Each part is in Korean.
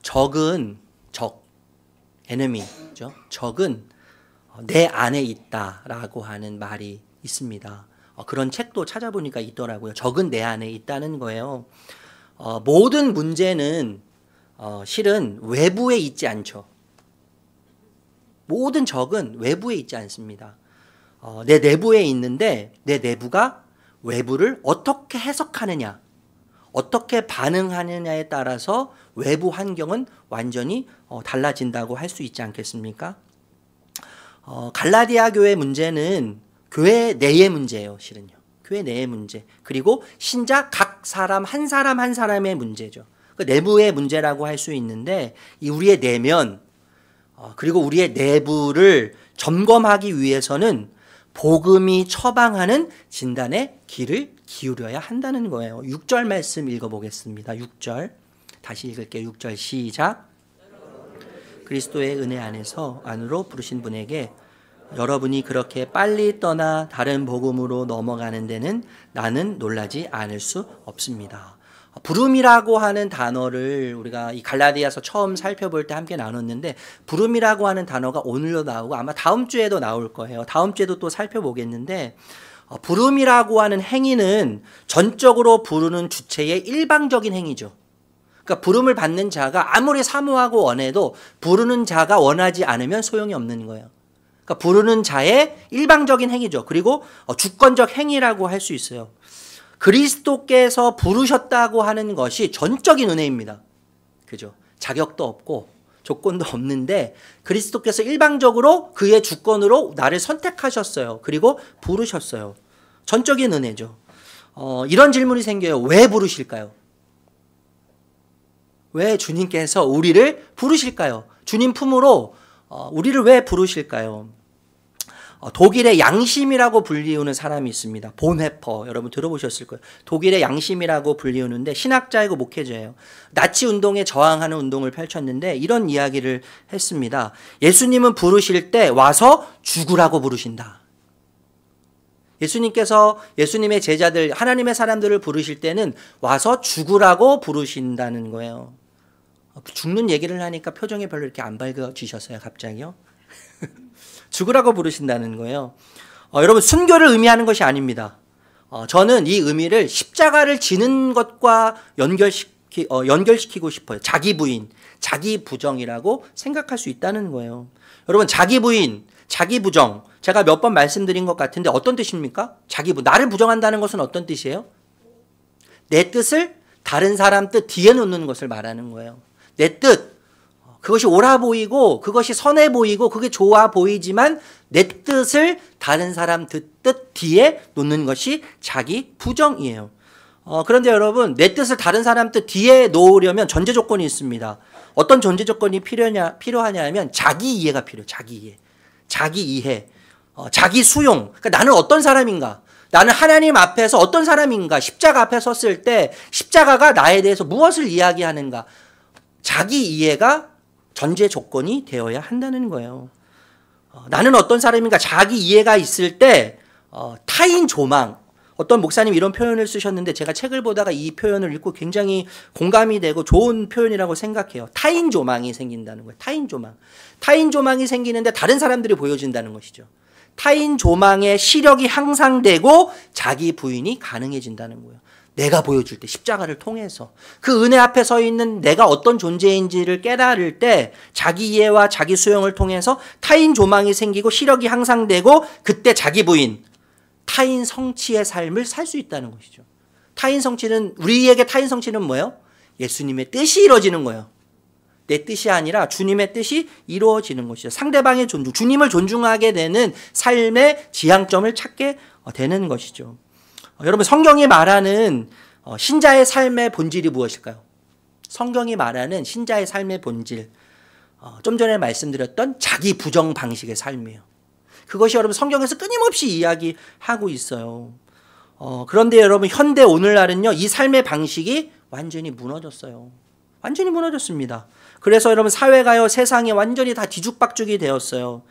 적은 enemy죠. 적은 내 안에 있다라고 하는 말이 있습니다. 그런 책도 찾아보니까 있더라고요. 적은 내 안에 있다는 거예요. 모든 문제는 실은 외부에 있지 않죠. 모든 적은 외부에 있지 않습니다. 내 내부에 있는데 내 내부가 외부를 어떻게 해석하느냐, 어떻게 반응하느냐에 따라서 외부 환경은 완전히 달라진다고 할 수 있지 않겠습니까? 갈라디아 교회 문제는 교회 내의 문제예요, 실은요. 교회 내의 문제. 그리고 신자 각 사람 한 사람의 문제죠. 그 내부의 문제라고 할 수 있는데 이 우리의 내면 그리고 우리의 내부를 점검하기 위해서는 복음이 처방하는 진단의 귀를 기울여야 한다는 거예요. 6절 말씀 읽어보겠습니다. 6절 다시 읽을게요. 6절 시작. 그리스도의 은혜 안으로 부르신 분에게 여러분이 그렇게 빨리 떠나 다른 복음으로 넘어가는 데는 나는 놀라지 않을 수 없습니다. 부름이라고 하는 단어를 우리가 이 갈라디아서 처음 살펴볼 때 함께 나눴는데 부름이라고 하는 단어가 오늘도 나오고 아마 다음 주에도 나올 거예요. 다음 주에도 또 살펴보겠는데 부름이라고 하는 행위는 전적으로 부르는 주체의 일방적인 행위죠. 그러니까 부름을 받는 자가 아무리 사모하고 원해도 부르는 자가 원하지 않으면 소용이 없는 거예요. 그러니까 부르는 자의 일방적인 행위죠. 그리고 주권적 행위라고 할 수 있어요. 그리스도께서 부르셨다고 하는 것이 전적인 은혜입니다. 그죠? 자격도 없고 조건도 없는데 그리스도께서 일방적으로 그의 주권으로 나를 선택하셨어요. 그리고 부르셨어요. 전적인 은혜죠. 이런 질문이 생겨요. 왜 부르실까요? 왜 주님께서 우리를 부르실까요? 주님 품으로 우리를 왜 부르실까요? 독일의 양심이라고 불리우는 사람이 있습니다. 본헤퍼 여러분 들어보셨을 거예요. 독일의 양심이라고 불리우는데 신학자이고 목회자예요. 나치 운동에 저항하는 운동을 펼쳤는데 이런 이야기를 했습니다. 예수님은 부르실 때 와서 죽으라고 부르신다. 예수님께서 예수님의 제자들 하나님의 사람들을 부르실 때는 와서 죽으라고 부르신다는 거예요. 죽는 얘기를 하니까 표정이 별로 이렇게 안 밝아지셨어요. 갑자기요. 죽으라고 부르신다는 거예요. 여러분 순교를 의미하는 것이 아닙니다. 저는 이 의미를 십자가를 지는 것과 연결시키고 싶어요. 자기 부인, 자기 부정이라고 생각할 수 있다는 거예요. 여러분 자기 부인, 자기 부정 제가 몇 번 말씀드린 것 같은데 어떤 뜻입니까? 나를 부정한다는 것은 어떤 뜻이에요? 내 뜻을 다른 사람 뜻 뒤에 놓는 것을 말하는 거예요. 내 뜻, 그것이 옳아 보이고 그것이 선해 보이고 그게 좋아 보이지만 내 뜻을 다른 사람 뜻 뒤에 놓는 것이 자기 부정이에요. 그런데 여러분 내 뜻을 다른 사람 뜻 뒤에 놓으려면 전제 조건이 있습니다. 어떤 전제 조건이 필요하냐면 자기 이해가 필요해요. 자기 이해. 자기 이해. 자기 수용. 그러니까 나는 어떤 사람인가? 나는 하나님 앞에서 어떤 사람인가? 십자가 앞에 섰을 때 십자가가 나에 대해서 무엇을 이야기하는가? 자기 이해가 전제 조건이 되어야 한다는 거예요. 나는 어떤 사람인가? 자기 이해가 있을 때 타인 조망. 어떤 목사님이 이런 표현을 쓰셨는데 제가 책을 보다가 이 표현을 읽고 굉장히 공감이 되고 좋은 표현이라고 생각해요. 타인 조망이 생긴다는 거예요. 타인 조망. 타인 조망이 생기는데 다른 사람들이 보여준다는 것이죠. 타인 조망의 시력이 향상되고 자기 부인이 가능해진다는 거예요. 내가 보여줄 때 십자가를 통해서 그 은혜 앞에 서 있는 내가 어떤 존재인지를 깨달을 때 자기 이해와 자기 수용을 통해서 타인 조망이 생기고 시력이 향상되고 그때 자기 부인, 타인 성취의 삶을 살 수 있다는 것이죠. 타인 성취는 우리에게 타인 성취는 뭐예요? 예수님의 뜻이 이루어지는 거예요. 내 뜻이 아니라 주님의 뜻이 이루어지는 것이죠. 상대방의 존중, 주님을 존중하게 되는 삶의 지향점을 찾게 되는 것이죠. 여러분 성경이 말하는 신자의 삶의 본질이 무엇일까요? 성경이 말하는 신자의 삶의 본질, 좀 전에 말씀드렸던 자기 부정 방식의 삶이에요. 그것이 여러분 성경에서 끊임없이 이야기하고 있어요. 그런데 여러분 현대 오늘날은요 이 삶의 방식이 완전히 무너졌어요. 완전히 무너졌습니다. 그래서 여러분 사회가요 세상이 완전히 다 뒤죽박죽이 되었어요.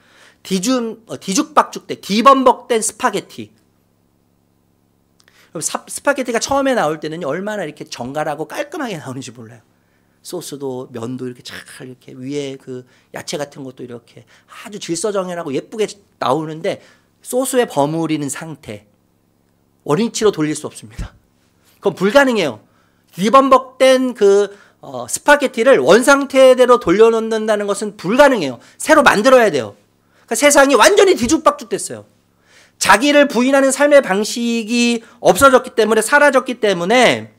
뒤죽박죽된 뒤범벅된 스파게티. 스파게티가 처음에 나올 때는 얼마나 이렇게 정갈하고 깔끔하게 나오는지 몰라요. 소스도 면도 이렇게 잘 이렇게 위에 그 야채 같은 것도 이렇게 아주 질서정연하고 예쁘게 나오는데 소스에 버무리는 상태. 원위치로 돌릴 수 없습니다. 그건 불가능해요. 뒤범벅된 그 스파게티를 원상태대로 돌려놓는다는 것은 불가능해요. 새로 만들어야 돼요. 그러니까 세상이 완전히 뒤죽박죽 됐어요. 자기를 부인하는 삶의 방식이 없어졌기 때문에, 사라졌기 때문에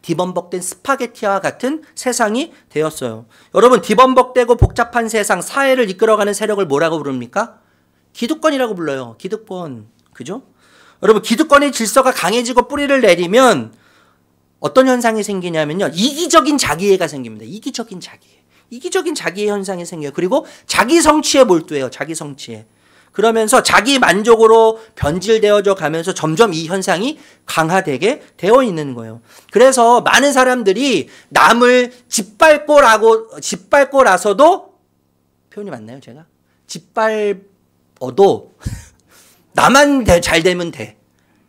뒤범벅된 스파게티와 같은 세상이 되었어요. 여러분, 뒤범벅되고 복잡한 세상, 사회를 이끌어가는 세력을 뭐라고 부릅니까? 기득권이라고 불러요. 기득권. 그죠? 여러분, 기득권의 질서가 강해지고 뿌리를 내리면 어떤 현상이 생기냐면요. 이기적인 자기애가 생깁니다. 이기적인 자기애. 이기적인 자기애 현상이 생겨요. 그리고 자기 성취에 몰두해요. 자기 성취에. 그러면서 자기 만족으로 변질되어져 가면서 점점 이 현상이 강화되게 되어 있는 거예요. 그래서 많은 사람들이 남을 짓밟고 나서도, 표현이 맞나요, 제가? 짓밟어도 나만 잘 되면 돼.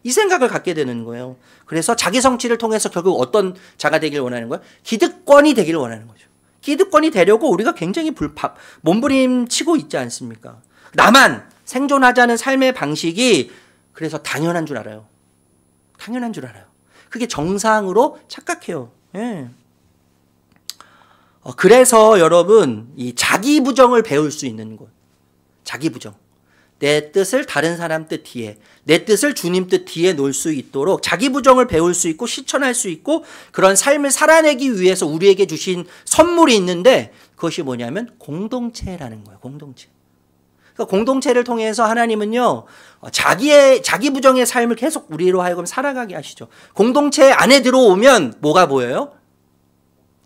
이 생각을 갖게 되는 거예요. 그래서 자기 성취를 통해서 결국 어떤 자가 되길 원하는 거예요? 기득권이 되기를 원하는 거죠. 기득권이 되려고 우리가 굉장히 몸부림치고 있지 않습니까? 나만 생존하자는 삶의 방식이 그래서 당연한 줄 알아요. 당연한 줄 알아요. 그게 정상으로 착각해요. 예. 그래서 여러분, 이 자기 부정을 배울 수 있는 곳. 자기 부정. 내 뜻을 다른 사람 뜻 뒤에, 내 뜻을 주님 뜻 뒤에 놓을 수 있도록 자기 부정을 배울 수 있고 실천할 수 있고 그런 삶을 살아내기 위해서 우리에게 주신 선물이 있는데 그것이 뭐냐면 공동체라는 거예요. 공동체. 그러니까 공동체를 통해서 하나님은요, 자기 부정의 삶을 계속 우리로 하여금 살아가게 하시죠. 공동체 안에 들어오면 뭐가 보여요?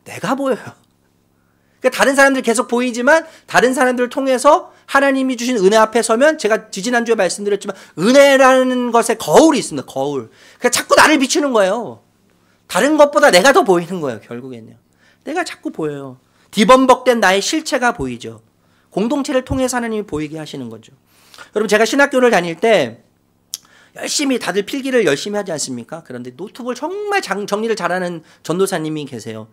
내가 보여요. 그러니까 다른 사람들 계속 보이지만 다른 사람들을 통해서 하나님이 주신 은혜 앞에 서면 제가 지지난주에 말씀드렸지만 은혜라는 것에 거울이 있습니다. 거울. 그러니까 자꾸 나를 비추는 거예요. 다른 것보다 내가 더 보이는 거예요. 결국엔요. 내가 자꾸 보여요. 뒤범벅된 나의 실체가 보이죠. 공동체를 통해서 하나님이 보이게 하시는 거죠. 여러분, 제가 신학교를 다닐 때 열심히 다들 필기를 열심히 하지 않습니까? 그런데 노트북을 정말 정리를 잘하는 전도사님이 계세요.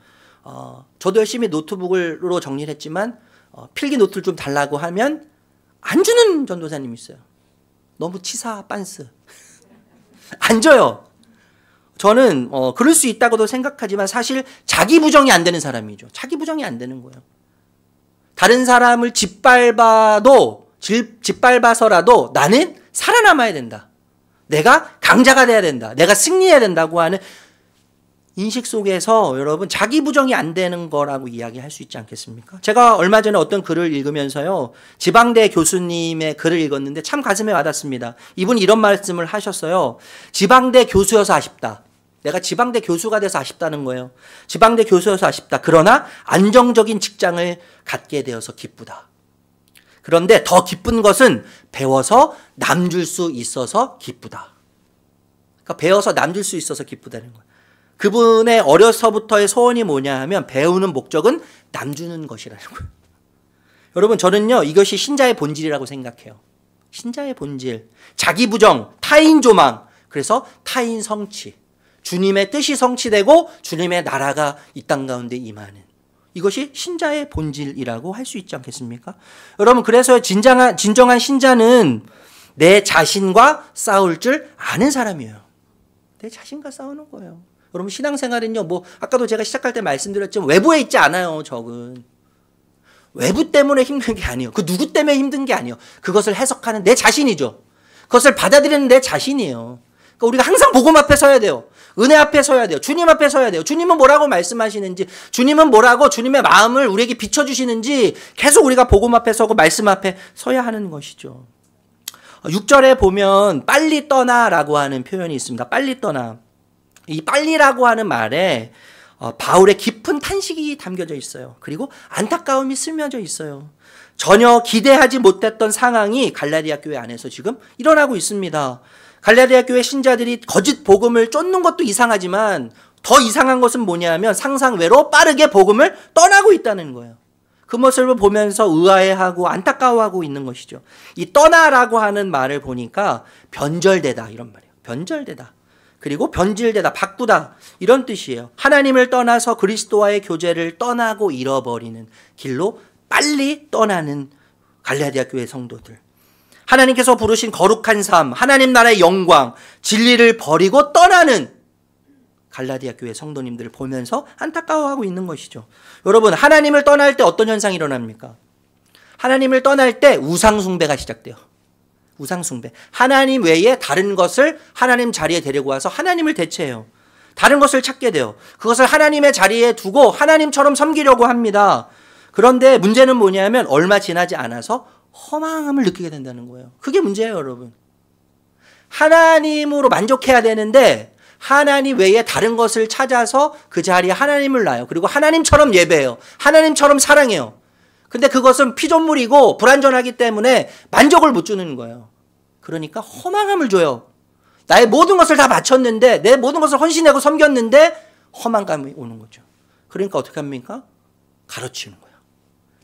저도 열심히 노트북으로 정리를 했지만 필기 노트를 좀 달라고 하면 안 주는 전도사님이 있어요. 너무 치사 빤스. 안 줘요. 저는 그럴 수 있다고도 생각하지만 사실 자기 부정이 안 되는 사람이죠. 자기 부정이 안 되는 거예요. 다른 사람을 짓밟아서라도 나는 살아남아야 된다. 내가 강자가 돼야 된다. 내가 승리해야 된다고 하는 인식 속에서 여러분 자기 부정이 안 되는 거라고 이야기할 수 있지 않겠습니까? 제가 얼마 전에 어떤 글을 읽으면서요, 지방대 교수님의 글을 읽었는데 참 가슴에 와닿습니다. 이분이 이런 말씀을 하셨어요. 지방대 교수여서 아쉽다. 내가 지방대 교수가 돼서 아쉽다는 거예요. 지방대 교수여서 아쉽다. 그러나 안정적인 직장을 갖게 되어서 기쁘다. 그런데 더 기쁜 것은 배워서 남줄 수 있어서 기쁘다. 그러니까 배워서 남줄 수 있어서 기쁘다는 거예요. 그분의 어려서부터의 소원이 뭐냐 하면 배우는 목적은 남주는 것이라는 거예요. 여러분, 저는요, 이것이 신자의 본질이라고 생각해요. 신자의 본질. 자기 부정, 타인 조망, 그래서 타인 성취. 주님의 뜻이 성취되고 주님의 나라가 이 땅 가운데 임하는. 이것이 신자의 본질이라고 할 수 있지 않겠습니까? 여러분, 그래서 진정한 신자는 내 자신과 싸울 줄 아는 사람이에요. 내 자신과 싸우는 거예요. 여러분, 신앙생활은요, 아까도 제가 시작할 때 말씀드렸지만 외부에 있지 않아요, 적은. 외부 때문에 힘든 게 아니에요. 그 누구 때문에 힘든 게 아니에요. 그것을 해석하는 내 자신이죠. 그것을 받아들이는 내 자신이에요. 그러니까 우리가 항상 복음 앞에 서야 돼요. 은혜 앞에 서야 돼요. 주님 앞에 서야 돼요. 주님은 뭐라고 말씀하시는지, 주님은 뭐라고 주님의 마음을 우리에게 비춰주시는지 계속 우리가 복음 앞에 서고 말씀 앞에 서야 하는 것이죠. 6절에 보면 빨리 떠나라고 하는 표현이 있습니다. 빨리 떠나. 이 빨리라고 하는 말에 바울의 깊은 탄식이 담겨져 있어요. 그리고 안타까움이 스며져 있어요. 전혀 기대하지 못했던 상황이 갈라디아 교회 안에서 지금 일어나고 있습니다. 갈라디아 교회 신자들이 거짓 복음을 쫓는 것도 이상하지만 더 이상한 것은 뭐냐면 상상외로 빠르게 복음을 떠나고 있다는 거예요. 그 모습을 보면서 의아해하고 안타까워하고 있는 것이죠. 이 떠나라고 하는 말을 보니까 변절되다 이런 말이에요. 변절되다. 그리고 변질되다, 바꾸다 이런 뜻이에요. 하나님을 떠나서 그리스도와의 교제를 떠나고 잃어버리는 길로 빨리 떠나는 갈라디아 교회 성도들. 하나님께서 부르신 거룩한 삶, 하나님 나라의 영광, 진리를 버리고 떠나는 갈라디아 교회 성도님들을 보면서 안타까워하고 있는 것이죠. 여러분, 하나님을 떠날 때 어떤 현상이 일어납니까? 하나님을 떠날 때 우상숭배가 시작돼요. 우상숭배. 하나님 외에 다른 것을 하나님 자리에 데리고 와서 하나님을 대체해요. 다른 것을 찾게 돼요. 그것을 하나님의 자리에 두고 하나님처럼 섬기려고 합니다. 그런데 문제는 뭐냐면 얼마 지나지 않아서 허망함을 느끼게 된다는 거예요. 그게 문제예요, 여러분. 하나님으로 만족해야 되는데 하나님 외에 다른 것을 찾아서 그 자리에 하나님을 놔요. 그리고 하나님처럼 예배해요. 하나님처럼 사랑해요. 근데 그것은 피조물이고 불완전하기 때문에 만족을 못 주는 거예요. 그러니까 허망함을 줘요. 나의 모든 것을 다 바쳤는데, 내 모든 것을 헌신하고 섬겼는데 허망감이 오는 거죠. 그러니까 어떻게 합니까? 가로치우는 거예요.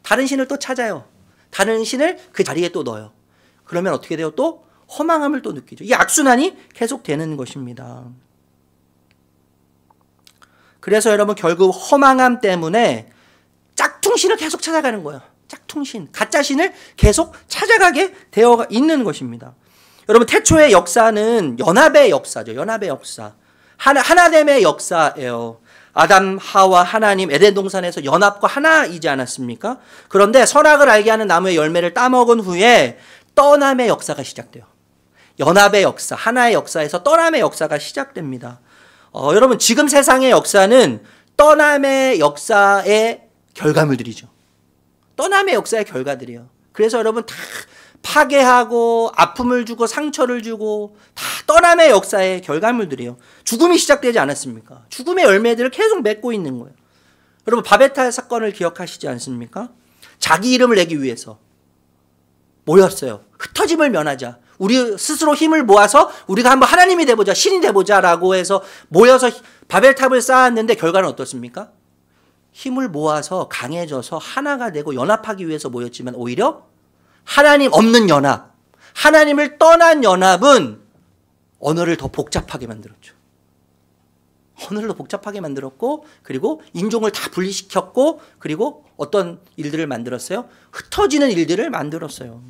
다른 신을 또 찾아요. 다른 신을 그 자리에 또 넣어요. 그러면 어떻게 돼요? 또 허망함을 또 느끼죠. 이 악순환이 계속되는 것입니다. 그래서 여러분, 결국 허망함 때문에 짝퉁신을 계속 찾아가는 거예요. 짝퉁신, 가짜신을 계속 찾아가게 되어 있는 것입니다. 여러분, 태초의 역사는 연합의 역사죠. 연합의 역사. 하나됨의 역사예요. 아담, 하와, 하나님, 에덴 동산에서 연합과 하나이지 않았습니까? 그런데 선악을 알게 하는 나무의 열매를 따먹은 후에 떠남의 역사가 시작돼요. 연합의 역사, 하나의 역사에서 떠남의 역사가 시작됩니다. 여러분, 지금 세상의 역사는 떠남의 역사의 결과물들이죠. 떠남의 역사의 결과들이에요. 그래서 여러분, 다 파괴하고 아픔을 주고 상처를 주고 다 떠남의 역사의 결과물들이에요. 죽음이 시작되지 않았습니까? 죽음의 열매들을 계속 맺고 있는 거예요. 여러분, 바베타 사건을 기억하시지 않습니까? 자기 이름을 내기 위해서 모였어요. 흩어짐을 면하자. 우리 스스로 힘을 모아서 우리가 한번 하나님이 돼보자, 신이 돼보자라고 해서 모여서 바벨탑을 쌓았는데 결과는 어떻습니까? 힘을 모아서 강해져서 하나가 되고 연합하기 위해서 모였지만 오히려 하나님 없는 연합, 하나님을 떠난 연합은 언어를 더 복잡하게 만들었죠. 언어를 더 복잡하게 만들었고, 그리고 인종을 다 분리시켰고, 그리고 어떤 일들을 만들었어요? 흩어지는 일들을 만들었어요.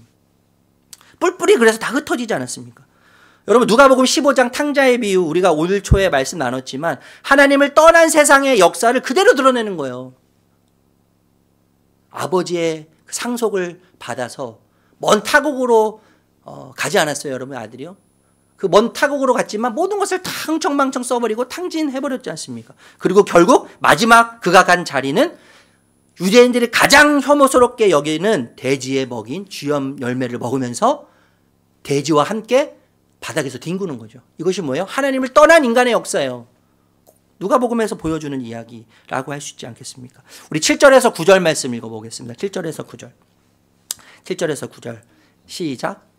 뿔뿔이 그래서 다 흩어지지 않았습니까? 여러분, 누가복음 15장 탕자의 비유, 우리가 오늘 초에 말씀 나눴지만 하나님을 떠난 세상의 역사를 그대로 드러내는 거예요. 아버지의 상속을 받아서 먼 타국으로 가지 않았어요, 여러분, 아들이요? 그 먼 타국으로 갔지만 모든 것을 다 흥청망청 써버리고 탕진해버렸지 않습니까? 그리고 결국 마지막 그가 간 자리는 유대인들이 가장 혐오스럽게 여기는 돼지에 먹인 쥐염 열매를 먹으면서 돼지와 함께 바닥에서 뒹구는 거죠. 이것이 뭐예요? 하나님을 떠난 인간의 역사예요. 누가복음에서 보여주는 이야기라고 할 수 있지 않겠습니까? 우리 7절에서 9절 말씀 읽어보겠습니다. 7절에서 9절. 7절에서 9절. 시작.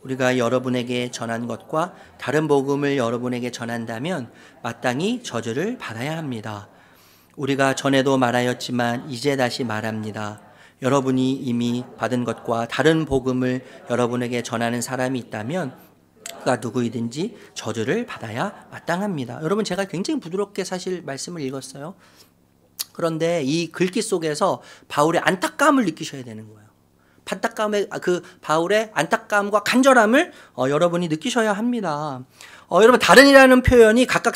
우리가 여러분에게 전한 것과 다른 복음을 여러분에게 전한다면 마땅히 저주를 받아야 합니다. 우리가 전에도 말하였지만 이제 다시 말합니다. 여러분이 이미 받은 것과 다른 복음을 여러분에게 전하는 사람이 있다면 그가 누구이든지 저주를 받아야 마땅합니다. 여러분, 제가 굉장히 부드럽게 사실 말씀을 읽었어요. 그런데 이 글귀 속에서 바울의 안타까움을 느끼셔야 되는 거예요. 그 바울의 안타까움과 간절함을 여러분이 느끼셔야 합니다. 여러분, 다른이라는 표현이 각각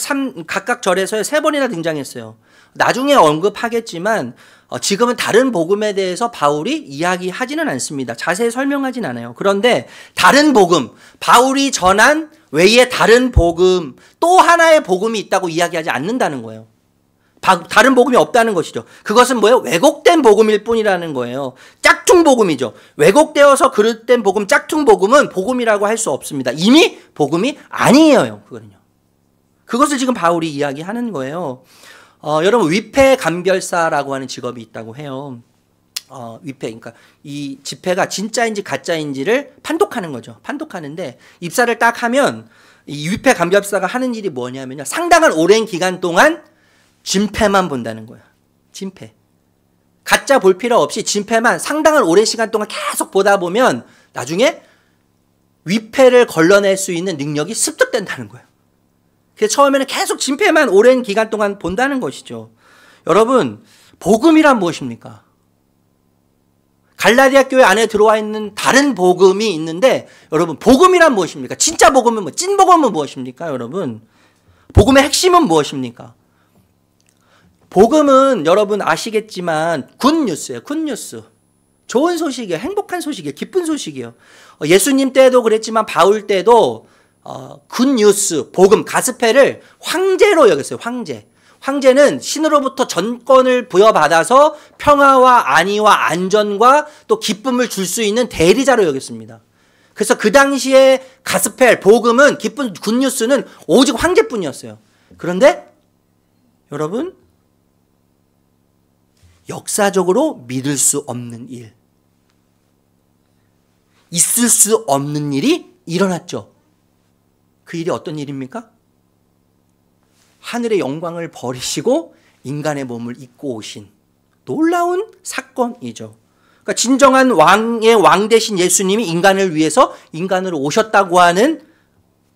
절에서 3번이나 등장했어요. 나중에 언급하겠지만 지금은 다른 복음에 대해서 바울이 이야기하지는 않습니다. 자세히 설명하진 않아요. 그런데 다른 복음, 바울이 전한 외에 다른 복음, 또 하나의 복음이 있다고 이야기하지 않는다는 거예요. 다른 복음이 없다는 것이죠. 그것은 뭐예요? 왜곡된 복음일 뿐이라는 거예요. 짝퉁 복음이죠. 왜곡되어서 그릇된 복음, 짝퉁 복음은 복음이라고 할 수 없습니다. 이미 복음이 아니에요. 그거는요. 그것을 지금 바울이 이야기하는 거예요. 여러분, 위패감별사라고 하는 직업이 있다고 해요. 위패, 그러니까 이 지폐가 진짜인지 가짜인지를 판독하는 거죠. 판독하는데 입사를 딱 하면 이 위패 감별사가 하는 일이 뭐냐면요, 상당한 오랜 기간 동안 진패만 본다는 거예요. 진패. 가짜 볼 필요 없이 진패만 상당한 오랜 시간 동안 계속 보다 보면 나중에 위패를 걸러낼 수 있는 능력이 습득된다는 거예요. 그래서 처음에는 계속 진패만 오랜 기간 동안 본다는 것이죠. 여러분, 복음이란 무엇입니까? 갈라디아 교회 안에 들어와 있는 다른 복음이 있는데, 여러분, 복음이란 무엇입니까? 진짜 복음은 뭐, 찐 복음은 무엇입니까, 여러분? 복음의 핵심은 무엇입니까? 복음은 여러분 아시겠지만 굿뉴스예요. 굿뉴스. 좋은 소식이에요. 행복한 소식이에요. 기쁜 소식이에요. 예수님 때도 그랬지만 바울 때도 굿뉴스, 복음, 가스펠을 황제로 여겼어요. 황제. 황제는 신으로부터 전권을 부여받아서 평화와 안위와 안전과 또 기쁨을 줄 수 있는 대리자로 여겼습니다. 그래서 그 당시에 가스펠, 복음은, 기쁜 굿뉴스는 오직 황제뿐이었어요. 그런데 여러분, 역사적으로 믿을 수 없는 일, 있을 수 없는 일이 일어났죠. 그 일이 어떤 일입니까? 하늘의 영광을 버리시고 인간의 몸을 입고 오신 놀라운 사건이죠. 그러니까 진정한 왕의 왕 되신 예수님이 인간을 위해서 인간으로 오셨다고 하는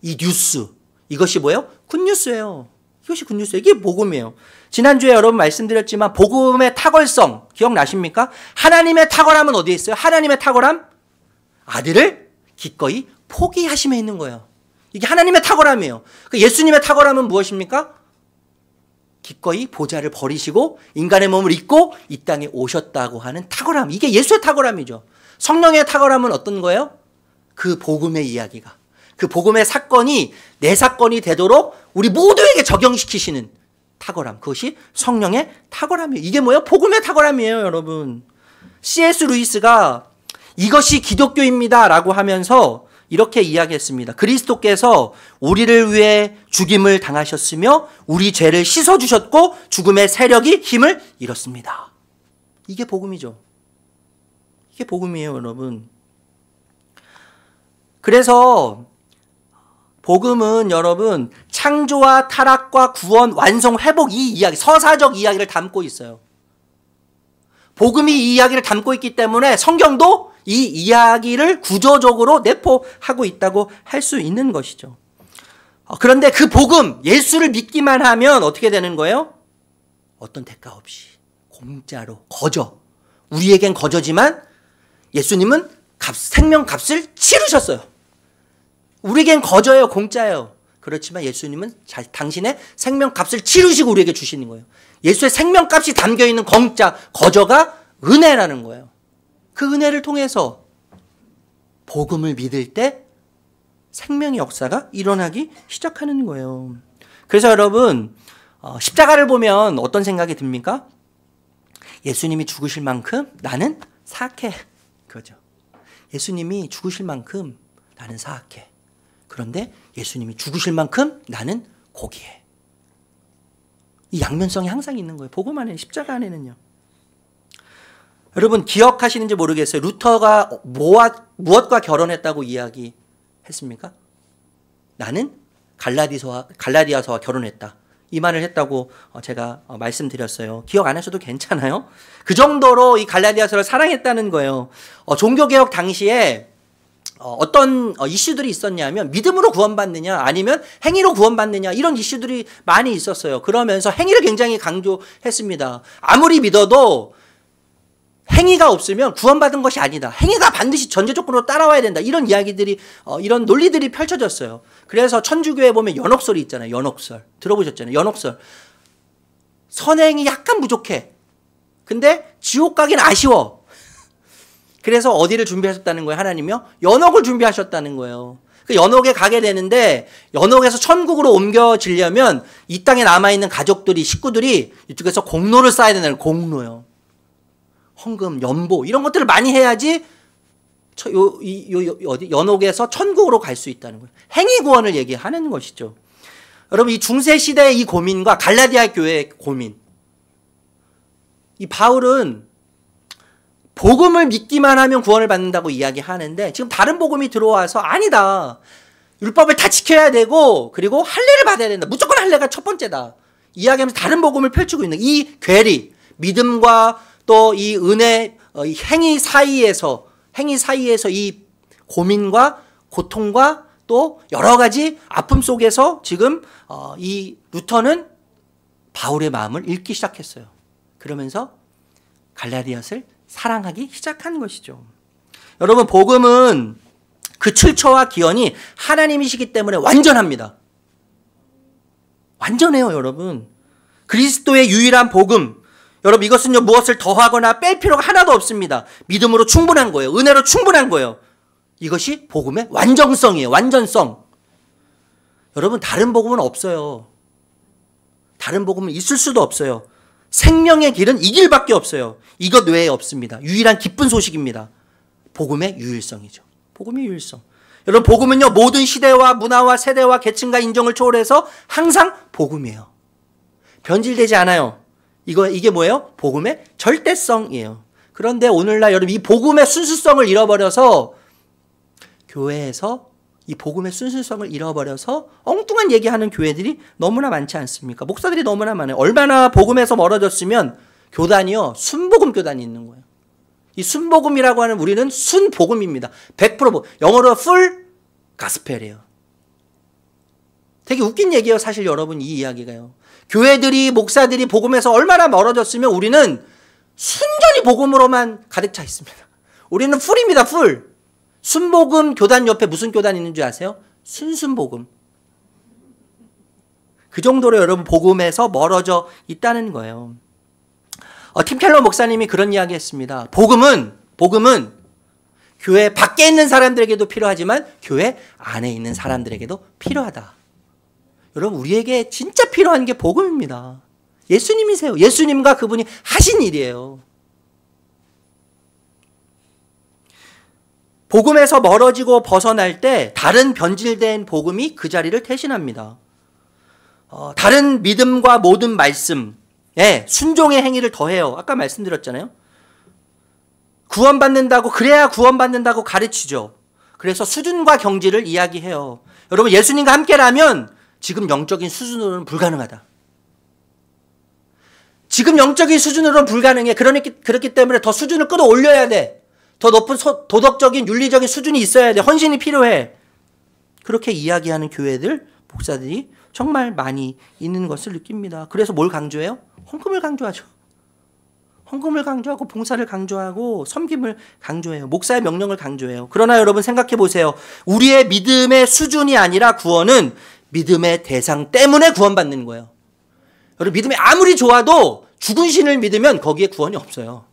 이 뉴스, 이것이 뭐예요? 굿뉴스예요. 이것이 굿뉴스예요. 이게 복음이에요. 지난주에 여러분 말씀드렸지만 복음의 탁월성 기억나십니까? 하나님의 탁월함은 어디에 있어요? 하나님의 탁월함? 아들을 기꺼이 포기하심에 있는 거예요. 이게 하나님의 탁월함이에요. 예수님의 탁월함은 무엇입니까? 기꺼이 보좌를 버리시고 인간의 몸을 입고 이 땅에 오셨다고 하는 탁월함. 이게 예수의 탁월함이죠. 성령의 탁월함은 어떤 거예요? 그 복음의 이야기가, 그 복음의 사건이 내 사건이 되도록 우리 모두에게 적용시키시는 탁월함. 그것이 성령의 탁월함이에요. 이게 뭐예요? 복음의 탁월함이에요, 여러분. C.S. 루이스가 이것이 기독교입니다 라고 하면서 이렇게 이야기했습니다. 그리스도께서 우리를 위해 죽임을 당하셨으며 우리 죄를 씻어주셨고 죽음의 세력이 힘을 잃었습니다. 이게 복음이죠. 이게 복음이에요, 여러분. 그래서 복음은 여러분 창조와 타락과 구원, 완성, 회복 이 이야기, 서사적 이야기를 담고 있어요. 복음이 이 이야기를 담고 있기 때문에 성경도 이 이야기를 구조적으로 내포하고 있다고 할 수 있는 것이죠. 그런데 그 복음, 예수를 믿기만 하면 어떻게 되는 거예요? 어떤 대가 없이 공짜로, 거저. 우리에겐 거저지만 예수님은 생명값을 치르셨어요. 우리에겐 거저예요, 공짜예요. 그렇지만 예수님은 당신의 생명값을 치르시고 우리에게 주시는 거예요. 예수의 생명값이 담겨있는 공짜, 거저가 은혜라는 거예요. 그 은혜를 통해서 복음을 믿을 때 생명의 역사가 일어나기 시작하는 거예요. 그래서 여러분, 십자가를 보면 어떤 생각이 듭니까? 예수님이 죽으실 만큼 나는 사악해. 그거죠. 예수님이 죽으실 만큼 나는 사악해. 그런데 예수님이 죽으실 만큼 나는 고귀해. 이 양면성이 항상 있는 거예요. 복음 안에, 십자가 안에는요. 여러분 기억하시는지 모르겠어요. 루터가 무엇과 결혼했다고 이야기했습니까? 나는 갈라디아서와 결혼했다. 이 말을 했다고 제가 말씀드렸어요. 기억 안 하셔도 괜찮아요. 그 정도로 이 갈라디아서를 사랑했다는 거예요. 종교개혁 당시에 어떤 이슈들이 있었냐면 믿음으로 구원받느냐 아니면 행위로 구원받느냐 이런 이슈들이 많이 있었어요. 그러면서 행위를 굉장히 강조했습니다. 아무리 믿어도 행위가 없으면 구원받은 것이 아니다. 행위가 반드시 전제 조건으로 따라와야 된다. 이런 이야기들이, 이런 논리들이 펼쳐졌어요. 그래서 천주교에 보면 연옥설이 있잖아요. 연옥설. 들어보셨잖아요. 연옥설. 선행이 약간 부족해. 근데 지옥 가긴 아쉬워. 그래서 어디를 준비하셨다는 거예요, 하나님이요? 연옥을 준비하셨다는 거예요. 그 연옥에 가게 되는데, 연옥에서 천국으로 옮겨지려면 이 땅에 남아있는 가족들이, 식구들이 이쪽에서 공로를 쌓아야 된다는 거예요. 공로요. 헌금, 연보 이런 것들을 많이 해야지 연옥에서 천국으로 갈 수 있다는 거예요. 행위 구원을 얘기하는 것이죠. 여러분 이 중세 시대의 이 고민과 갈라디아 교회의 고민, 이 바울은 복음을 믿기만 하면 구원을 받는다고 이야기하는데 지금 다른 복음이 들어와서 아니다. 율법을 다 지켜야 되고 그리고 할례를 받아야 된다. 무조건 할례가 첫 번째다. 이야기하면서 다른 복음을 펼치고 있는 이 괴리, 믿음과 또 이 은혜, 이 행위 사이에서 이 고민과 고통과 또 여러 가지 아픔 속에서 지금 이 루터는 바울의 마음을 읽기 시작했어요. 그러면서 갈라디아를 사랑하기 시작한 것이죠. 여러분, 복음은 그 출처와 기원이 하나님이시기 때문에 완전합니다. 완전해요, 여러분. 그리스도의 유일한 복음. 여러분, 이것은요, 무엇을 더하거나 뺄 필요가 하나도 없습니다. 믿음으로 충분한 거예요. 은혜로 충분한 거예요. 이것이 복음의 완전성이에요. 완전성. 여러분, 다른 복음은 없어요. 다른 복음은 있을 수도 없어요. 생명의 길은 이 길밖에 없어요. 이것 외에 없습니다. 유일한 기쁜 소식입니다. 복음의 유일성이죠. 복음의 유일성. 여러분, 복음은요, 모든 시대와 문화와 세대와 계층과 인종을 초월해서 항상 복음이에요. 변질되지 않아요. 이게 뭐예요? 복음의 절대성이에요. 그런데 오늘날 여러분, 이 복음의 순수성을 잃어버려서 교회에서 이 복음의 순수성을 잃어버려서 엉뚱한 얘기하는 교회들이 너무나 많지 않습니까? 목사들이 너무나 많아요. 얼마나 복음에서 멀어졌으면 교단이요, 순복음 교단이 있는 거예요. 이 순복음이라고 하는 우리는 순복음입니다. 100% 영어로 full gospel이에요. 되게 웃긴 얘기예요, 사실 여러분, 이 이야기가요. 교회들이, 목사들이 복음에서 얼마나 멀어졌으면 우리는 순전히 복음으로만 가득 차 있습니다. 우리는 풀입니다, 풀. 순복음 교단 옆에 무슨 교단 있는 줄 아세요? 순순복음. 그 정도로 여러분 복음에서 멀어져 있다는 거예요. 팀 켈러 목사님이 그런 이야기 했습니다. 복음은 교회 밖에 있는 사람들에게도 필요하지만 교회 안에 있는 사람들에게도 필요하다. 여러분, 우리에게 진짜 필요한 게 복음입니다. 예수님이세요. 예수님과 그분이 하신 일이에요. 복음에서 멀어지고 벗어날 때 다른 변질된 복음이 그 자리를 대신합니다. 다른 믿음과 모든 말씀에 순종의 행위를 더해요. 아까 말씀드렸잖아요. 그래야 구원받는다고 가르치죠. 그래서 수준과 경지를 이야기해요. 여러분, 예수님과 함께라면 지금 영적인 수준으로는 불가능하다. 지금 영적인 수준으로는 불가능해. 그렇기 때문에 더 수준을 끌어올려야 돼. 더 높은 도덕적인 윤리적인 수준이 있어야 돼. 헌신이 필요해. 그렇게 이야기하는 교회들, 목사들이 정말 많이 있는 것을 느낍니다. 그래서 뭘 강조해요? 헌금을 강조하죠. 헌금을 강조하고 봉사를 강조하고 섬김을 강조해요. 목사의 명령을 강조해요. 그러나 여러분 생각해 보세요. 우리의 믿음의 수준이 아니라 구원은 믿음의 대상 때문에 구원받는 거예요. 여러분, 믿음이 아무리 좋아도 죽은 신을 믿으면 거기에 구원이 없어요.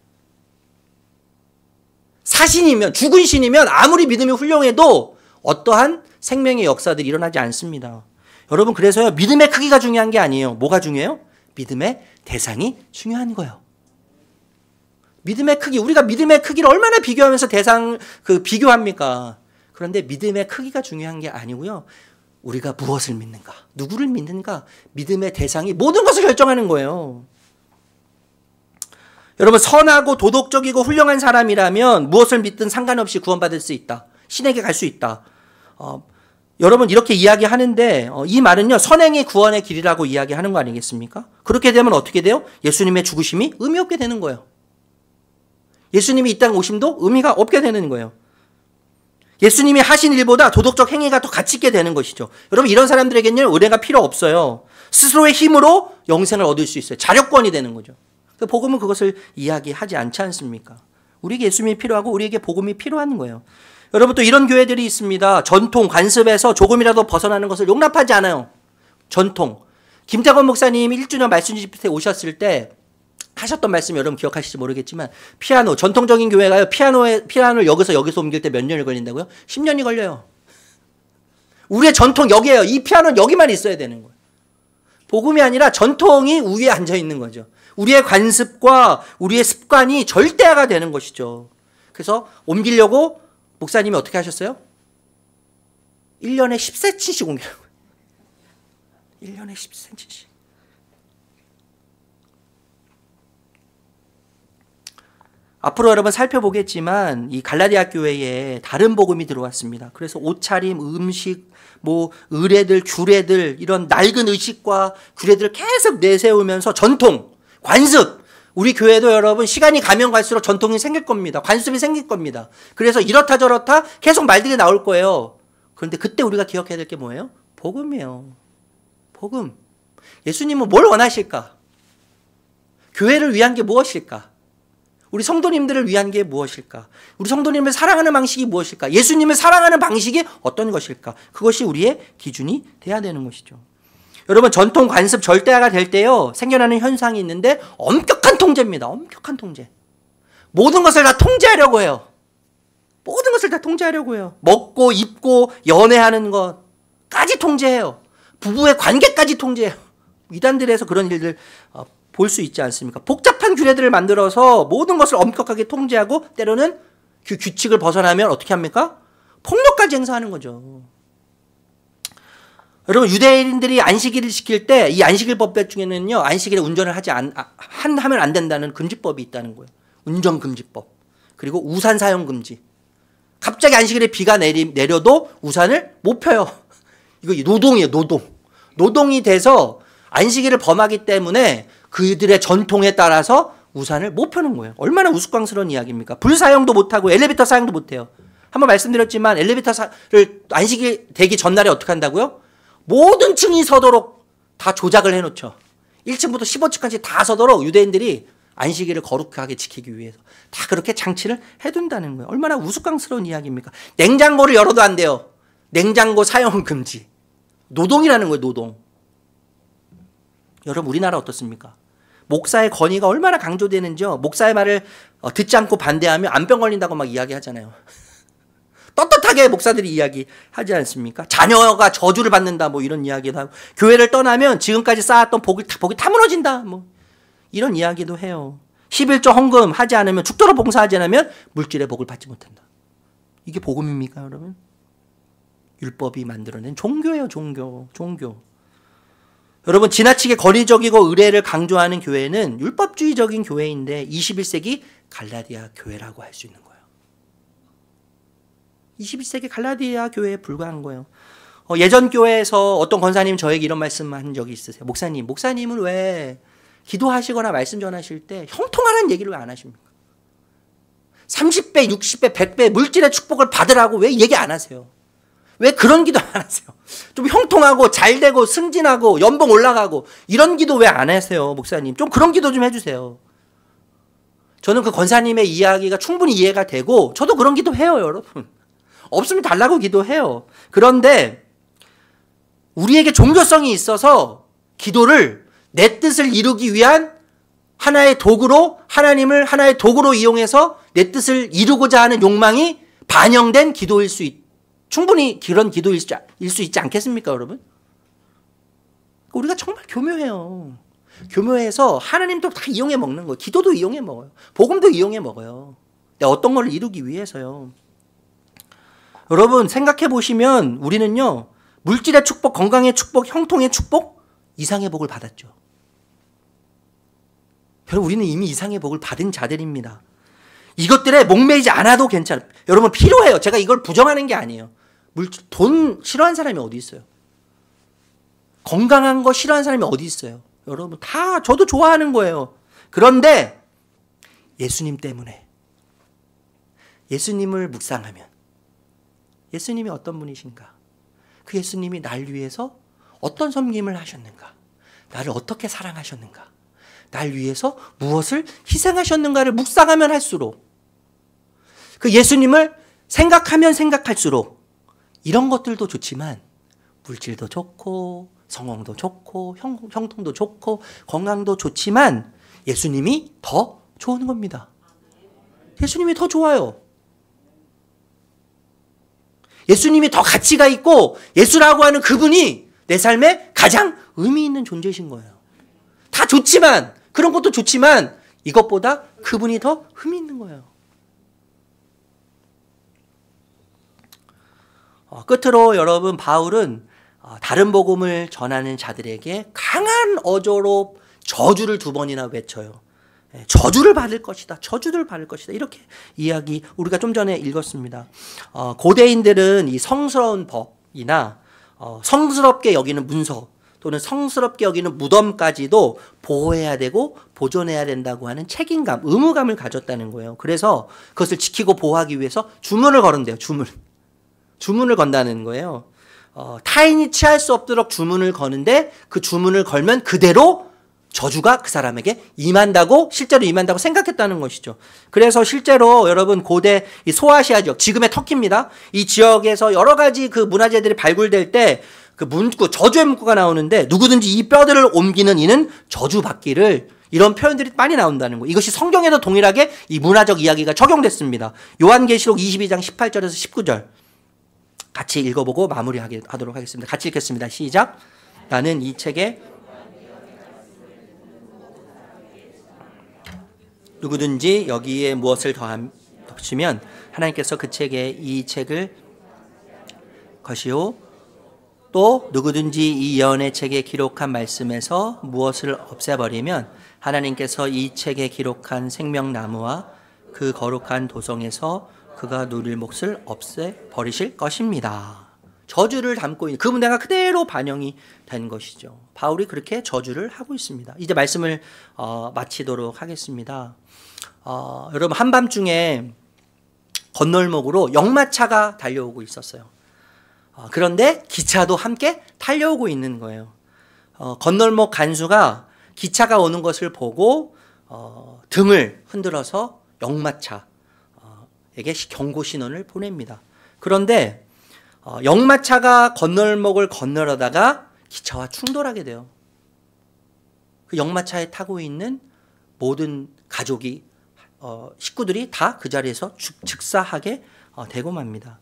사신이면, 죽은 신이면 아무리 믿음이 훌륭해도 어떠한 생명의 역사들이 일어나지 않습니다. 여러분, 그래서요, 믿음의 크기가 중요한 게 아니에요. 뭐가 중요해요? 믿음의 대상이 중요한 거예요. 믿음의 크기, 우리가 믿음의 크기를 얼마나 비교하면서 비교합니까? 그런데 믿음의 크기가 중요한 게 아니고요. 우리가 무엇을 믿는가, 누구를 믿는가, 믿음의 대상이 모든 것을 결정하는 거예요. 여러분, 선하고 도덕적이고 훌륭한 사람이라면 무엇을 믿든 상관없이 구원받을 수 있다. 신에게 갈 수 있다. 여러분, 이렇게 이야기하는데 이 말은요, 선행이 구원의 길이라고 이야기하는 거 아니겠습니까? 그렇게 되면 어떻게 돼요? 예수님의 죽으심이 의미 없게 되는 거예요. 예수님이 이 땅 오심도 의미가 없게 되는 거예요. 예수님이 하신 일보다 도덕적 행위가 더 가치 있게 되는 것이죠. 여러분, 이런 사람들에게는 은혜가 필요 없어요. 스스로의 힘으로 영생을 얻을 수 있어요. 자력권이 되는 거죠. 복음은 그것을 이야기하지 않지 않습니까? 우리에게 예수님이 필요하고 우리에게 복음이 필요한 거예요. 여러분, 또 이런 교회들이 있습니다. 전통, 관습에서 조금이라도 벗어나는 것을 용납하지 않아요. 전통. 김태건 목사님 1주년 말씀 집회 오셨을 때 하셨던 말씀 여러분 기억하실지 모르겠지만, 피아노, 전통적인 교회가요, 피아노를 여기서 옮길 때 몇 년이 걸린다고요? 10년이 걸려요. 우리의 전통 여기에요. 이 피아노는 여기만 있어야 되는 거예요. 복음이 아니라 전통이 위에 앉아 있는 거죠. 우리의 관습과 우리의 습관이 절대화가 되는 것이죠. 그래서 옮기려고 목사님이 어떻게 하셨어요? 1년에 10cm씩 옮기라고. 1년에 10cm씩. 앞으로 여러분 살펴보겠지만 이 갈라디아 교회에 다른 복음이 들어왔습니다. 그래서 옷차림, 음식, 뭐 의례들, 규례들 이런 낡은 의식과 규례들을 계속 내세우면서 전통, 관습. 우리 교회도 여러분 시간이 가면 갈수록 전통이 생길 겁니다. 관습이 생길 겁니다. 그래서 이렇다 저렇다 계속 말들이 나올 거예요. 그런데 그때 우리가 기억해야 될 게 뭐예요? 복음이에요. 복음. 예수님은 뭘 원하실까? 교회를 위한 게 무엇일까? 우리 성도님들을 위한 게 무엇일까? 우리 성도님을 사랑하는 방식이 무엇일까? 예수님을 사랑하는 방식이 어떤 것일까? 그것이 우리의 기준이 돼야 되는 것이죠. 여러분 전통 관습 절대화가 될 때요 생겨나는 현상이 있는데 엄격한 통제입니다. 엄격한 통제. 모든 것을 다 통제하려고 해요. 모든 것을 다 통제하려고 해요. 먹고 입고 연애하는 것까지 통제해요. 부부의 관계까지 통제해요. 이단들에서 그런 일들 볼 수 있지 않습니까? 복잡한 규례들을 만들어서 모든 것을 엄격하게 통제하고 때로는 그 규칙을 벗어나면 어떻게 합니까? 폭력까지 행사하는 거죠. 여러분 유대인들이 안식일을 지킬 때 이 안식일 법칙 중에는요 안식일에 운전을 하면 안 된다는 금지법이 있다는 거예요. 운전금지법. 그리고 우산 사용 금지. 갑자기 안식일에 비가 내려도 우산을 못 펴요. 이거 노동이에요. 노동이 돼서 안식일을 범하기 때문에 그들의 전통에 따라서 우산을 못 펴는 거예요. 얼마나 우스꽝스러운 이야기입니까? 불 사용도 못하고 엘리베이터 사용도 못해요. 한번 말씀드렸지만 엘리베이터를 안식일 되기 전날에 어떻게 한다고요? 모든 층이 서도록 다 조작을 해놓죠. 1층부터 15층까지 다 서도록 유대인들이 안식일을 거룩하게 지키기 위해서 다 그렇게 장치를 해둔다는 거예요. 얼마나 우스꽝스러운 이야기입니까? 냉장고를 열어도 안 돼요. 냉장고 사용 금지. 노동이라는 거예요. 노동. 여러분 우리나라 어떻습니까? 목사의 권위가 얼마나 강조되는지요. 목사의 말을 듣지 않고 반대하면 암병 걸린다고 막 이야기하잖아요. 떳떳하게 목사들이 이야기하지 않습니까? 자녀가 저주를 받는다 뭐 이런 이야기도 하고 교회를 떠나면 지금까지 쌓았던 복이 다 무너진다 뭐 이런 이야기도 해요. 11조 헌금 하지 않으면 죽도록 봉사하지 않으면 물질의 복을 받지 못한다. 이게 복음입니까 여러분? 율법이 만들어낸 종교예요. 종교. 여러분 지나치게 권위적이고 의례를 강조하는 교회는 율법주의적인 교회인데 21세기 갈라디아 교회라고 할 수 있는 거예요. 21세기 갈라디아 교회에 불과한 거예요. 예전 교회에서 어떤 권사님 저에게 이런 말씀한 적이 있으세요. 목사님은 왜 기도하시거나 말씀 전하실 때 형통하라는 얘기를 왜 안 하십니까? 30배, 60배, 100배 물질의 축복을 받으라고 왜 얘기 안 하세요? 왜 그런 기도 안 하세요? 좀 형통하고 잘되고 승진하고 연봉 올라가고 이런 기도 왜 안 하세요? 목사님 좀 그런 기도 좀 해주세요. 저는 그 권사님의 이야기가 충분히 이해가 되고 저도 그런 기도 해요 여러분. 없으면 달라고 기도해요. 그런데 우리에게 종교성이 있어서 기도를 내 뜻을 이루기 위한 하나의 도구로 하나님을 하나의 도구로 이용해서 내 뜻을 이루고자 하는 욕망이 반영된 기도일 수 충분히 그런 기도일 수 있지 않겠습니까 여러분? 우리가 정말 교묘해요. 교묘해서 하나님도 다 이용해 먹는 거예요. 기도도 이용해 먹어요. 복음도 이용해 먹어요. 어떤 걸 이루기 위해서요. 여러분 생각해 보시면 우리는요 물질의 축복, 건강의 축복, 형통의 축복, 이상의 복을 받았죠. 여러분 우리는 이미 이상의 복을 받은 자들입니다. 이것들에 목매이지 않아도 괜찮아요. 여러분 필요해요. 제가 이걸 부정하는 게 아니에요. 돈 싫어하는 사람이 어디 있어요? 건강한 거 싫어하는 사람이 어디 있어요? 여러분 다 저도 좋아하는 거예요. 그런데 예수님 때문에 예수님을 묵상하면 예수님이 어떤 분이신가? 그 예수님이 날 위해서 어떤 섬김을 하셨는가? 나를 어떻게 사랑하셨는가? 날 위해서 무엇을 희생하셨는가를 묵상하면 할수록 그 예수님을 생각하면 생각할수록 이런 것들도 좋지만 물질도 좋고 성공도 좋고 형통도 좋고 건강도 좋지만 예수님이 더 좋은 겁니다. 예수님이 더 좋아요. 예수님이 더 가치가 있고 예수라고 하는 그분이 내 삶에 가장 의미 있는 존재이신 거예요. 다 좋지만 그런 것도 좋지만 이것보다 그분이 더 의미 있는 거예요. 끝으로 여러분 바울은 다른 복음을 전하는 자들에게 강한 어조로 저주를 2번이나 외쳐요. 저주를 받을 것이다. 저주를 받을 것이다. 이렇게 이야기 우리가 좀 전에 읽었습니다. 고대인들은 이 성스러운 법이나 성스럽게 여기는 문서 또는 성스럽게 여기는 무덤까지도 보호해야 되고 보존해야 된다고 하는 책임감, 의무감을 가졌다는 거예요. 그래서 그것을 지키고 보호하기 위해서 주문을 걸은대요. 주문을 건다는 거예요. 타인이 취할 수 없도록 주문을 거는데 그 주문을 걸면 그대로 저주가 그 사람에게 실제로 임한다고 생각했다는 것이죠. 그래서 실제로 여러분 고대 이 소아시아 지역, 지금의 터키입니다. 이 지역에서 여러 가지 그 문화재들이 발굴될 때 그 문구, 저주의 문구가 나오는데 누구든지 이 뼈들을 옮기는 이는 저주받기를, 이런 표현들이 많이 나온다는 거예요. 이것이 성경에도 동일하게 이 문화적 이야기가 적용됐습니다. 요한계시록 22장 18절에서 19절 같이 읽어보고 마무리하도록 하겠습니다. 같이 읽겠습니다. 시작. 나는 이 책에 누구든지 여기에 무엇을 덧붙이면 하나님께서 그 책에 이 책을 것이요 또 누구든지 이 예언의 책에 기록한 말씀에서 무엇을 없애버리면 하나님께서 이 책에 기록한 생명나무와 그 거룩한 도성에서 그가 누릴 몫을 없애버리실 것입니다. 저주를 담고 있는 그 문제가 그대로 반영이 된 것이죠. 바울이 그렇게 저주를 하고 있습니다. 이제 말씀을 마치도록 하겠습니다. 여러분 한밤중에 건널목으로 역마차가 달려오고 있었어요. 그런데 기차도 함께 달려오고 있는 거예요. 건널목 간수가 기차가 오는 것을 보고 등을 흔들어서 역마차에게 경고 신호를 보냅니다. 그런데 역마차가 건널목을 건너려다가 기차와 충돌하게 돼요. 그 역마차에 타고 있는 모든 가족이 식구들이 다 그 자리에서 즉사하게 되고 맙니다.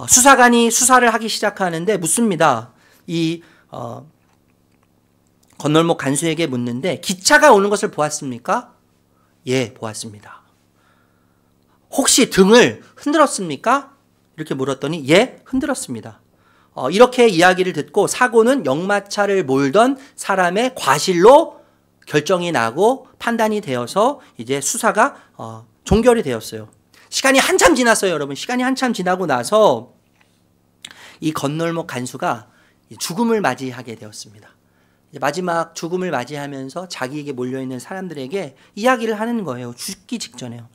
수사관이 수사를 하기 시작하는데 묻습니다. 이 건널목 간수에게 묻는데 기차가 오는 것을 보았습니까? 예, 보았습니다. 혹시 등을 흔들었습니까? 이렇게 물었더니 예, 흔들었습니다. 이렇게 이야기를 듣고 사고는 역마차를 몰던 사람의 과실로 결정이 나고 판단이 되어서 이제 수사가 종결이 되었어요. 시간이 한참 지났어요, 여러분. 시간이 한참 지나고 나서 이 건널목 간수가 죽음을 맞이하게 되었습니다. 마지막 죽음을 맞이하면서 자기에게 몰려있는 사람들에게 이야기를 하는 거예요. 죽기 직전에요.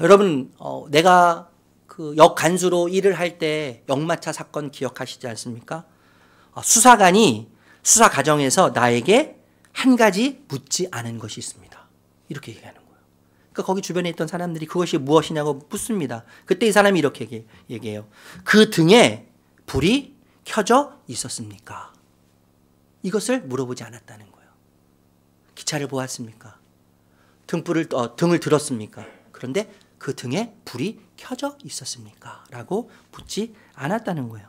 여러분, 내가 그 역 간수로 일을 할 때 역마차 사건 기억하시지 않습니까? 수사관이 수사 과정에서 나에게 한 가지 묻지 않은 것이 있습니다. 이렇게 얘기하는 거예요. 그러니까 거기 주변에 있던 사람들이 그것이 무엇이냐고 묻습니다. 그때 이 사람이 이렇게 얘기해요. 그 등에 불이 켜져 있었습니까? 이것을 물어보지 않았다는 거예요. 기차를 보았습니까? 등을 들었습니까? 그런데 그 등에 불이 켜져 있었습니까? 라고 묻지 않았다는 거예요.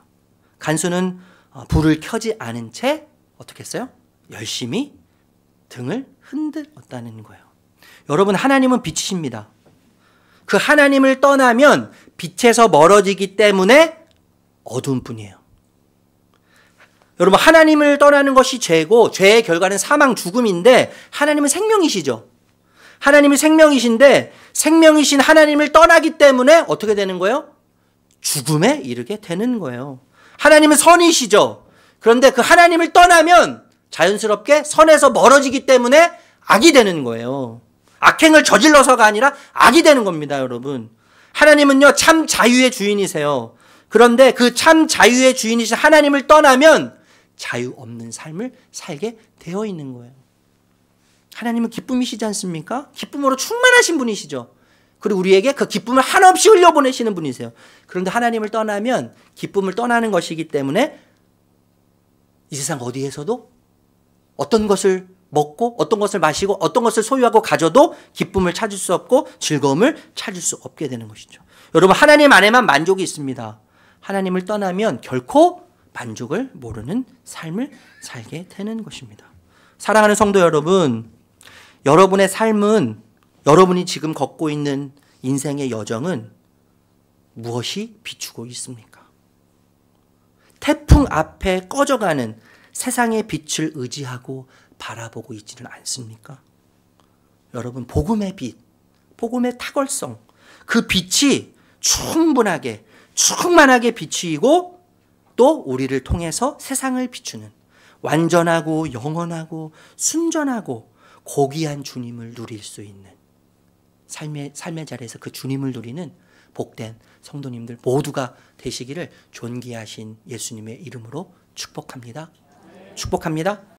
간수는 불을 켜지 않은 채 어떻게 했어요? 열심히 등을 흔들었다는 거예요. 여러분, 하나님은 빛이십니다. 그 하나님을 떠나면 빛에서 멀어지기 때문에 어두운 뿐이에요. 여러분, 하나님을 떠나는 것이 죄고 죄의 결과는 사망, 죽음인데 하나님은 생명이시죠. 하나님이 생명이신데 생명이신 하나님을 떠나기 때문에 어떻게 되는 거예요? 죽음에 이르게 되는 거예요. 하나님은 선이시죠. 그런데 그 하나님을 떠나면 자연스럽게 선에서 멀어지기 때문에 악이 되는 거예요. 악행을 저질러서가 아니라 악이 되는 겁니다, 여러분. 하나님은요, 참 자유의 주인이세요. 그런데 그 참 자유의 주인이신 하나님을 떠나면 자유 없는 삶을 살게 되어 있는 거예요. 하나님은 기쁨이시지 않습니까? 기쁨으로 충만하신 분이시죠. 그리고 우리에게 그 기쁨을 한없이 흘려보내시는 분이세요. 그런데 하나님을 떠나면 기쁨을 떠나는 것이기 때문에 이 세상 어디에서도 어떤 것을 먹고 어떤 것을 마시고 어떤 것을 소유하고 가져도 기쁨을 찾을 수 없고 즐거움을 찾을 수 없게 되는 것이죠. 여러분, 하나님 안에만 만족이 있습니다. 하나님을 떠나면 결코 만족을 모르는 삶을 살게 되는 것입니다. 사랑하는 성도 여러분, 여러분의 삶은, 여러분이 지금 걷고 있는 인생의 여정은 무엇이 비추고 있습니까? 태풍 앞에 꺼져가는 세상의 빛을 의지하고 바라보고 있지는 않습니까? 여러분, 복음의 빛, 복음의 탁월성, 그 빛이 충만하게 비추이고 또 우리를 통해서 세상을 비추는 완전하고 영원하고 순전하고 고귀한 주님을 누릴 수 있는 삶의 자리에서 그 주님을 누리는 복된 성도님들 모두가 되시기를 존귀하신 예수님의 이름으로 축복합니다. 축복합니다.